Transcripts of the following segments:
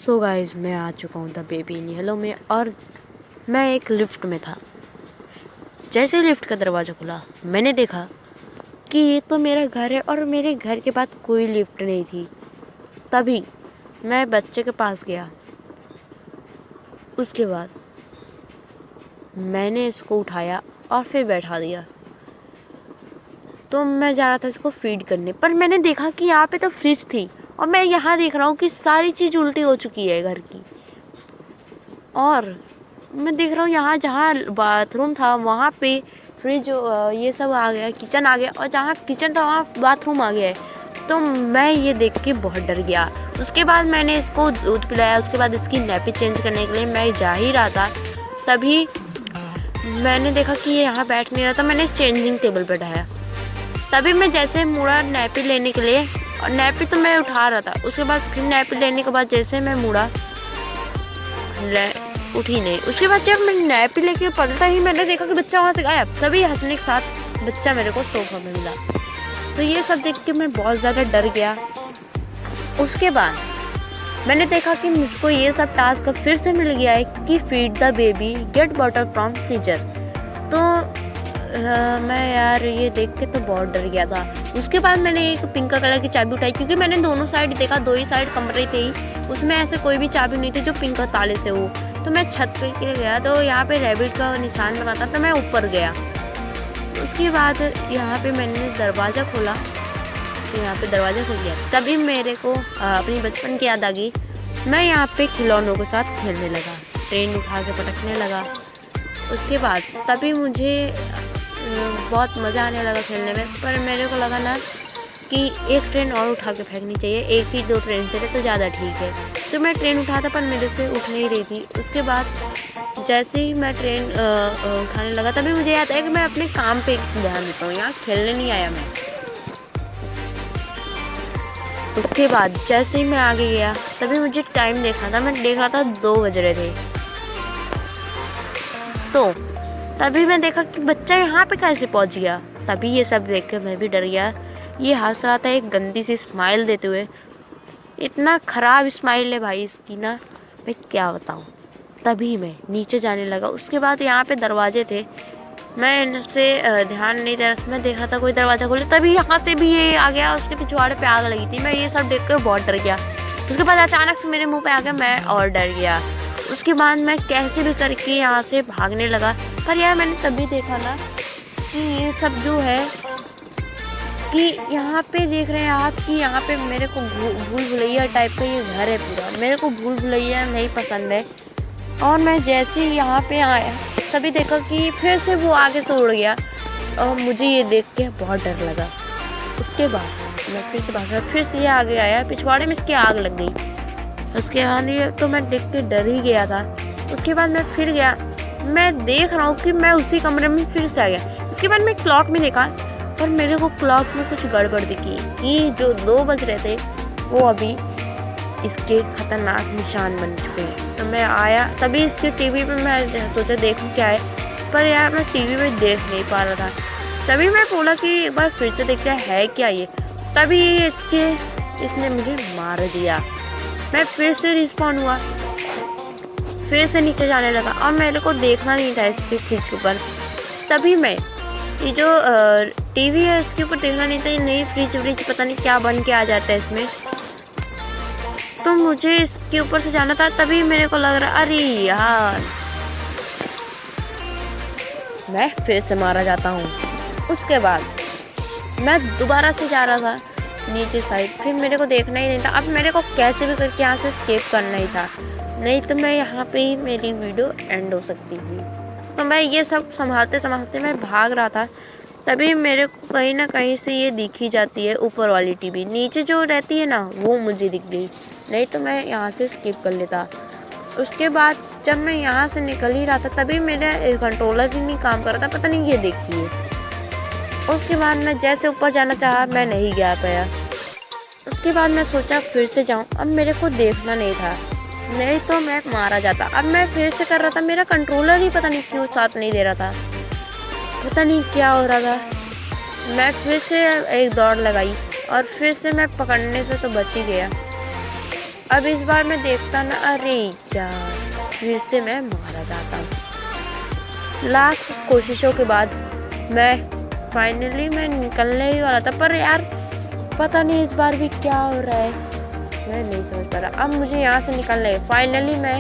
So guys, मैं आ चुका हूँ द बेबी इन येलो में और मैं एक लिफ्ट में था। जैसे ही लिफ्ट का दरवाज़ा खुला, मैंने देखा कि ये तो मेरा घर है और मेरे घर के बाद कोई लिफ्ट नहीं थी। तभी मैं बच्चे के पास गया। उसके बाद मैंने इसको उठाया और फिर बैठा दिया। तो मैं जा रहा था इसको फीड करने, पर मैंने देखा कि यहाँ पे तो फ्रिज थी और मैं यहाँ देख रहा हूँ कि सारी चीज़ उल्टी हो चुकी है घर की। और मैं देख रहा हूँ यहाँ जहाँ बाथरूम था वहाँ पे फ्रिज ये सब आ गया, किचन आ गया, और जहाँ किचन था वहाँ बाथरूम आ गया है। तो मैं ये देख के बहुत डर गया। उसके बाद मैंने इसको दूध पिलाया। उसके बाद इसकी नैपी चेंज करने के लिए मैं जा ही रहा था, तभी मैंने देखा कि ये यहाँ बैठ नहीं रहा था। मैंने चेंजिंग टेबल पर बैठाया। तभी मैं जैसे मुड़ा नैपी लेने के लिए, और नैपी तो मैं उठा रहा था। उसके बाद फिर नैपी लेने के बाद जैसे मैं मुड़ा, उठी नहीं। उसके बाद जब मैं नैपी लेके पलटा ही मैंने देखा कि बच्चा वहाँ से गायब। तभी हंसने के साथ बच्चा मेरे को सोफा में मिला। तो ये सब देख के मैं बहुत ज़्यादा डर गया। उसके बाद मैंने देखा कि मुझको ये सब टास्क फिर से मिल गया है कि feed the baby, get bottle from freezer. तो मैं यार ये देख के तो बहुत डर गया था। उसके बाद मैंने एक पिंक कलर की चाबी उठाई, क्योंकि मैंने दोनों साइड देखा, दो ही साइड कमरे थे ही, उसमें ऐसे कोई भी चाबी नहीं थी जो पिंक ताले से हो। तो मैं छत पे गया, तो यहाँ पे रैबिट का निशान बना था, तो मैं ऊपर गया। उसके बाद यहाँ पे मैंने दरवाज़ा खोला, तो यहाँ पे दरवाज़ा खुल गया। तभी मेरे को अपनी बचपन की याद आ गई। मैं यहाँ पे खिलौनों के साथ खेलने लगा, ट्रेन उठा के पटकने लगा। उसके बाद तभी मुझे बहुत मज़ा आने लगा खेलने में। पर मेरे को लगा ना कि एक ट्रेन और उठा के फेंकनी चाहिए, एक ही दो ट्रेन चले तो ज़्यादा ठीक है। तो मैं ट्रेन उठाता, पर मेरे से उठ नहीं रही थी। उसके बाद जैसे ही मैं ट्रेन उठाने लगा, तभी मुझे याद आया कि मैं अपने काम पे ध्यान देता हूँ, यहाँ खेलने नहीं आया मैं। उसके बाद जैसे ही मैं आगे गया, तभी मुझे टाइम देखना था। मैं देख रहा था 2 बज रहे थे। तो तभी मैं देखा कि बच्चा यहाँ पे कैसे पहुँच गया। तभी ये सब देख कर मैं भी डर गया। ये हंस रहा था एक गंदी सी स्माइल देते हुए। इतना ख़राब स्माइल है भाई इसकी ना, मैं क्या बताऊँ। तभी मैं नीचे जाने लगा। उसके बाद यहाँ पे दरवाजे थे, मैं इनसे ध्यान नहीं दे रहा था। मैं देख रहा था कोई दरवाज़ा खोले, तभी यहाँ से भी ये आ गया। उसके पिछवाड़े पे आग लगी थी। मैं ये सब देख कर बहुत डर गया। उसके बाद अचानक से मेरे मुँह पे आ गया, मैं और डर गया। उसके बाद मैं कैसे भी करके यहाँ से भागने लगा। पर यार मैंने तभी देखा ना कि ये सब जो है कि यहाँ पे देख रहे हैं आप कि यहाँ पे मेरे को भूल भुलैया टाइप का ये घर है पूरा। मेरे को भूल भुलैया नहीं पसंद है। और मैं जैसे ही यहाँ पे आया, तभी देखा कि फिर से वो आगे से उड़ गया और मुझे ये देख के बहुत डर लगा। उसके बाद मैं फिर से भागा, फिर से ये आगे आया, पिछवाड़े में इसकी आग लग गई। उसके बाद ये तो मैं देख के डर ही गया था। उसके बाद मैं फिर गया, मैं देख रहा हूँ कि मैं उसी कमरे में फिर से आ गया। उसके बाद मैं क्लॉक में देखा, पर मेरे को क्लॉक में कुछ गड़बड़ दिखी कि जो 2 बज रहे थे वो अभी इसके खतरनाक निशान बन चुके हैं। तो मैं आया, तभी इसके टीवी पे मैं सोचा देखूं क्या है, पर यार मैं टीवी पे देख नहीं पा रहा था। तभी मैं बोला कि एक बार फिर से देखते है क्या ये। तभी इसने मुझे मार दिया। मैं फिर से रिस्पॉन्ड हुआ, फिर से नीचे जाने लगा और मेरे को देखना नहीं था इसके फ्रिज के ऊपर। तभी मैं ये जो टीवी है उसके ऊपर देखना नहीं था। ये नई फ्रिज पता नहीं क्या बन के आ जाता है इसमें, तो मुझे इसके ऊपर से जाना था। तभी मेरे को लग रहा, अरे यार मैं फिर से मारा जाता हूँ। उसके बाद मैं दोबारा से जा रहा था नीचे साइड, फिर मेरे को देखना ही नहीं था। अब मेरे को कैसे भी करके यहाँ से स्केप करना ही था, नहीं तो मैं यहाँ पे ही मेरी वीडियो एंड हो सकती थी। तो मैं ये सब संभालते संभालते मैं भाग रहा था। तभी मेरे को कहीं ना कहीं से ये दिखी जाती है ऊपर वाली टीवी, नीचे जो रहती है ना वो मुझे दिख गई, नहीं तो मैं यहाँ से स्किप कर लेता। उसके बाद जब मैं यहाँ से निकल ही रहा था, तभी मेरा कंट्रोलर ही नहीं काम कर रहा था, पता नहीं ये देखिए। उसके बाद मैं जैसे ऊपर जाना चाहा, मैं नहीं जा पाया। उसके बाद मैं सोचा फिर से जाऊँ। अब मेरे को देखना नहीं था, नहीं तो मैं मारा जाता। अब मैं फिर से कर रहा था, मेरा कंट्रोलर ही पता नहीं क्यों साथ नहीं दे रहा था, पता नहीं क्या हो रहा था। मैं फिर से एक दौड़ लगाई और फिर से मैं पकड़ने से तो बच ही गया। अब इस बार मैं देखता ना, अरे यार फिर से मैं मारा जाता हूँ। लाख कोशिशों के बाद फाइनली मैं निकलने ही वाला था, पर यार पता नहीं इस बार भी क्या हो रहा है, मैं नहीं समझ पा रहा। अब मुझे यहाँ से निकलना है। फाइनली मैं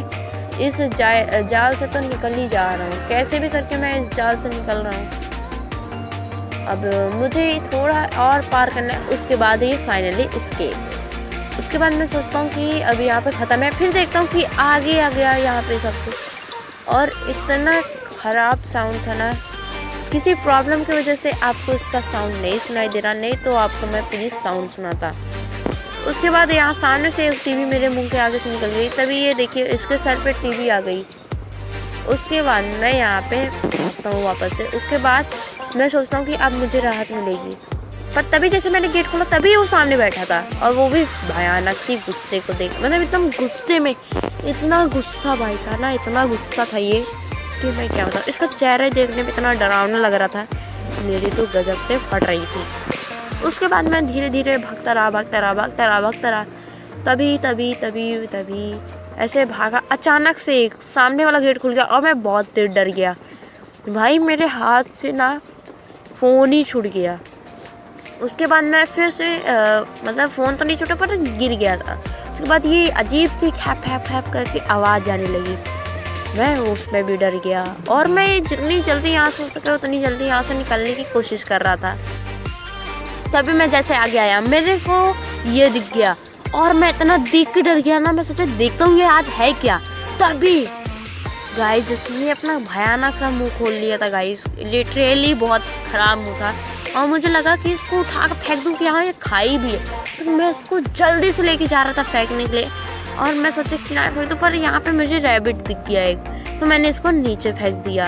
इस जाल से तो निकल ही जा रहा हूँ, कैसे भी करके मैं इस जाल से निकल रहा हूँ। अब मुझे थोड़ा और पार करना है, उसके बाद ये फाइनली एस्केप। उसके बाद मैं सोचता हूँ कि अब यहाँ पे ख़त्म है, फिर देखता हूँ कि आगे आ गया यहाँ पे सब कुछ। और इतना ख़राब साउंड था ना, किसी प्रॉब्लम की वजह से आपको इसका साउंड नहीं सुनाई दे रहा, नहीं तो आपको मैं पूरी साउंड सुनाता। उसके बाद यहाँ सामने से एक टीवी मेरे मुंह के आगे से निकल गई, तभी ये देखिए इसके सर पे टीवी आ गई। उसके बाद मैं यहाँ पे आता हूँ वापस से। उसके बाद मैं सोचता हूँ कि अब मुझे राहत मिलेगी, पर तभी जैसे मैंने गेट खोला तभी वो सामने बैठा था, और वो भी भयानक सी गुस्से को देख, मतलब एकदम गुस्से में, इतना गुस्सा भाई था ना, इतना गुस्सा था ये कि मैं क्या बताऊँ। इसका चेहरा देखने में इतना डरावना लग रहा था, मेरी तो गजब से फट रही थी। उसके बाद मैं धीरे धीरे भागता रहा। तभी ऐसे भागा, अचानक से एक सामने वाला गेट खुल गया और मैं बहुत तेज डर गया भाई, मेरे हाथ से ना फ़ोन ही छूट गया। उसके बाद मैं फिर से मतलब फ़ोन तो नहीं छूटा पर गिर गया था। उसके बाद ये अजीब सी खैप करके आवाज़ आने लगी, मैं उसमें भी डर गया, और मैं जितनी जल्दी यहाँ से हो सके उतनी जल्दी यहाँ से निकलने की कोशिश कर रहा था। तभी मैं जैसे आगे आया, मेरे को ये दिख गया और मैं इतना देख के डर गया ना, मैं सोचा देखता हूँ ये आज है क्या। तभी गाइस इसने अपना भयानक सा मुंह खोल लिया था गाइस, लिटरली बहुत ख़राब मुंह था, और मुझे लगा कि इसको उठा कर फेंक दूँ कि हाँ ये खाई भी है। तो मैं इसको जल्दी से लेके जा रहा था फेंकने के लिए, और मैं सोचा किनारे फेंक दूँ, पर यहाँ पे मुझे रैबिट दिख गया एक, तो मैंने इसको नीचे फेंक दिया।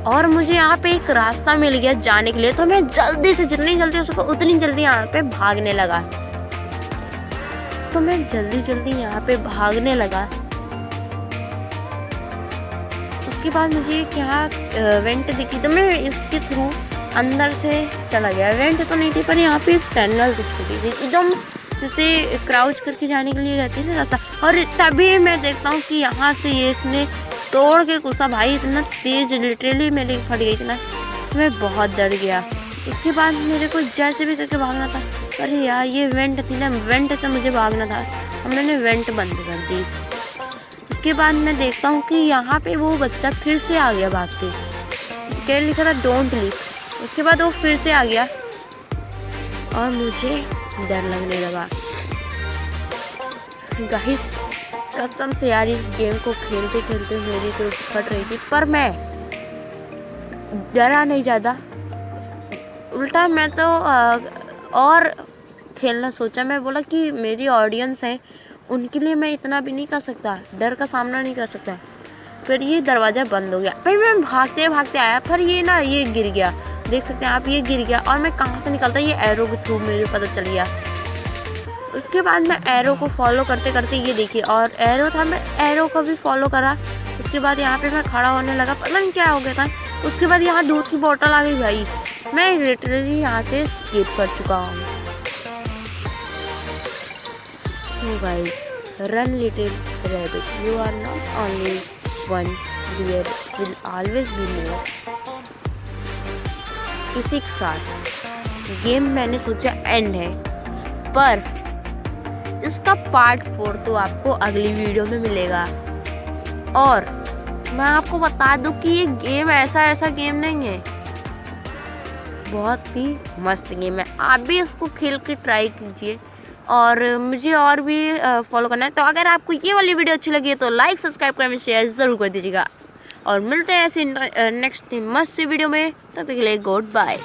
और मुझे यहाँ पे एक रास्ता मिल गया जाने के लिए, तो मैं जल्दी से जितनी जल्दी हो सको उतनी जल्दी यहाँ पे भागने लगा। तो मैं जल्दी यहाँ पे भागने लगा। उसके बाद मुझे क्या वेंट दिखी, तो मैं इसके थ्रू अंदर से चला गया। वेंट तो नहीं थी, पर यहाँ पे एक टनल दिख रही थी, एकदम जैसे क्राउच करके जाने के लिए रहती है ना रास्ता। और तभी मैं देखता हूँ कि यहाँ से ये इसने तोड़ के घुसा भाई, इतना तेज लिटरली मेरी फट गई थी ना, मैं बहुत डर गया। उसके बाद मेरे को जैसे भी करके भागना था, अरे यार ये वेंट थी ना, वेंट से मुझे भागना था, अब मैंने वेंट बंद कर दी। उसके बाद मैं देखता हूँ कि यहाँ पे वो बच्चा फिर से आ गया भाग के, क्या लिखा था डोंट लीव। उसके बाद वो फिर से आ गया और मुझे डर लगने लगा गाइस, कसम से यार इस गेम को खेलते खेलते मेरी तो फट रही थी, पर मैं डरा नहीं ज़्यादा, उल्टा मैं तो और खेलना सोचा। मैं बोला कि मेरी ऑडियंस है, उनके लिए मैं इतना भी नहीं कर सकता, डर का सामना नहीं कर सकता। फिर ये दरवाज़ा बंद हो गया, फिर मैं भागते भागते आया, फिर ये ना ये गिर गया, देख सकते हैं आप, ये गिर गया, और मैं कहाँ से निकलता ये एरो के थ्रू मुझे पता चल गया। उसके बाद मैं एरो को फॉलो करते करते ये देखिए, और एरो था, मैं एरो को भी फॉलो करा। उसके बाद यहाँ पे मैं खड़ा होने लगा, पता नहीं क्या हो गया था। उसके बाद यहाँ दूध की बोतल आ गई भाई, मैं लिटरली यहाँ से स्किप कर चुका हूँ। So guys, run little rabbit, you are not only one, there will always be more. इसी के साथ गेम मैंने सोचा एंड है, पर इसका पार्ट 4 तो आपको अगली वीडियो में मिलेगा। और मैं आपको बता दूं कि ये गेम ऐसा गेम नहीं है, बहुत ही मस्त गेम है, आप भी इसको खेल के ट्राई कीजिए, और मुझे और भी फॉलो करना है। तो अगर आपको ये वाली वीडियो अच्छी लगी है तो लाइक सब्सक्राइब कमेंट शेयर ज़रूर कर दीजिएगा, और मिलते हैं ऐसे नेक्स्ट मस्त सी वीडियो में, तब तक के लिए गुड बाय।